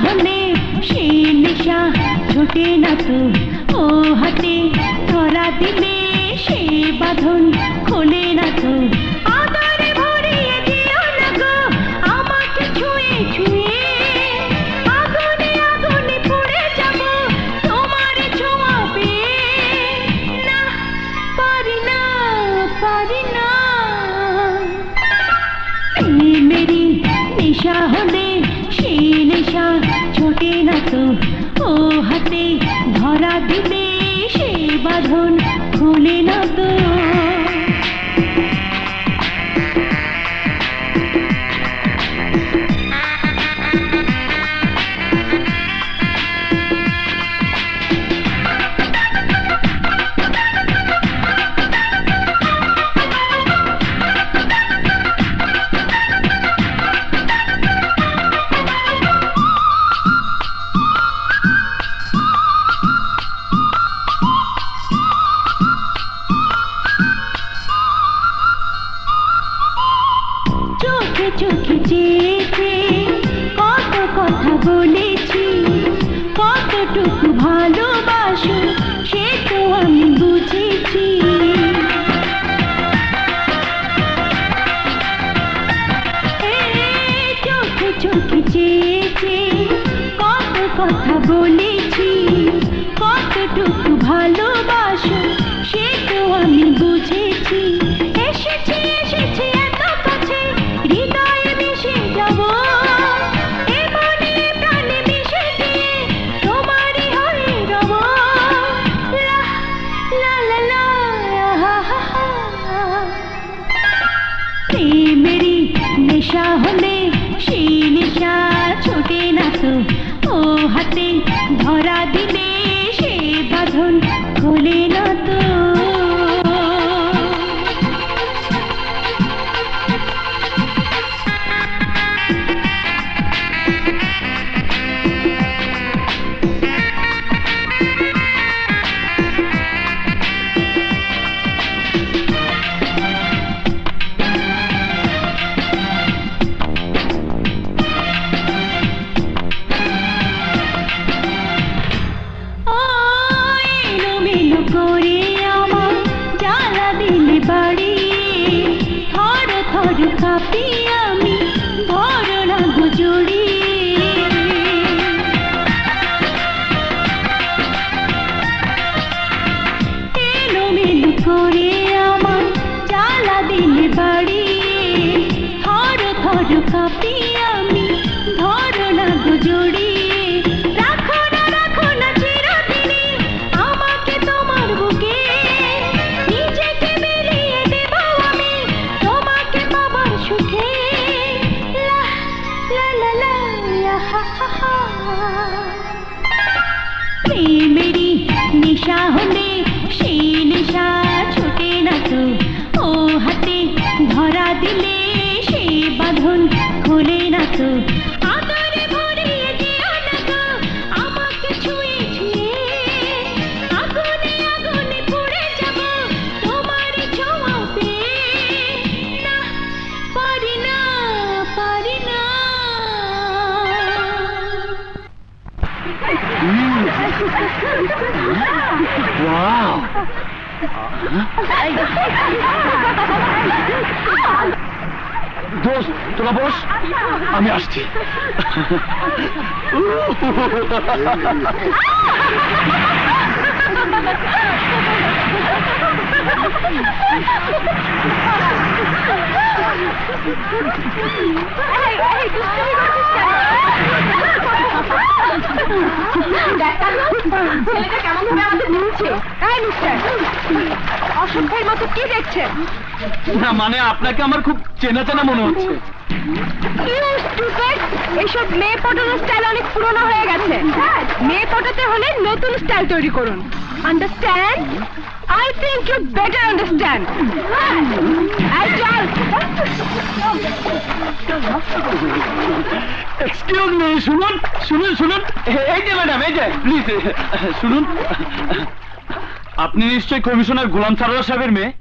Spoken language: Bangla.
হলে সেই নেশা ছোটে না তো, ও হাতে ধরা দিলে সেই বাঁধন খোলে না তো। আদরে ভরিয়ে দিও না গো আমাকে ছুঁয়ে ছুঁয়ে, আগুনে আগুনে পড়ে যাব তোমার ছোঁয়া পেয়ে। না পারি না পারি না, মেরি নেশা হলে সেই নেশা ছোটে না তো, ও হাতে ধরা দিলে সেই বাঁধন খুলে না তো। চোখে চোখে চেয়েছে কত কথা বলেছি, কতটুকু ভালোবাসো সে তো আমি বুঝেছি। চোখে চোখে চেয়েছে কত কথা বলেছি, কতটুকু ভালোবাসো সে তো আমি বুঝেছি। এসেছি এসেছি এত কাছে, হৃদয়ে মিশে যাব এ মনে প্রাণে মিশে দিয়ে তোমারই হয়ে রব। লা লা লা লা হা হা হা। প্রেমেরই নেশা হলে সেই নেশা ছোটে না তো, ও হাতে ধরা দিলে সেই বাঁধন খোলে না তো। করে আমার জ্বালা দিলে বাড়ি, থর থর কাঁপি আমি ধরো না গুজরি। এলোমেলো করে আমার জ্বালা দিলে বাড়ি, থর থর কাঁপি আমি ধরো না গুজরি। প্রেমেরই নেশা হলে সেই নেশা ছোটে না তো, ও হাতে ধরা দিলে সেই বাঁধন খোলে না তো। আদরে ভরিয়ে দিও না গো আমাকে ছুঁয়ে ছুঁয়ে, আগুনে আগুনে পড়ে যাব তোমার ছোঁয়া পেয়ে। না পারি না পারি না। Wow! দোস্ত তোরা বস, আমি আসছি। অসভ্যের মতো কি দেখছেন? না মানে আপনাকে আমার খুব চেনা চেনা মনে হচ্ছে। এইসব মেয়ে পটানোর স্টাইল অনেক পুরনো হয়ে গেছে। মেয়ে পটাতে হলে নতুন স্টাইল তৈরি করুন। Understand? I think you better understand. Excuse me, শুনুন শুনুন শুনুন, এই যে ম্যাডাম, এই যে প্লিজ শুনুন। আপনি নিশ্চয়ই কমিশনার গোলাম সারোয়ার সাহেবের মেয়ে?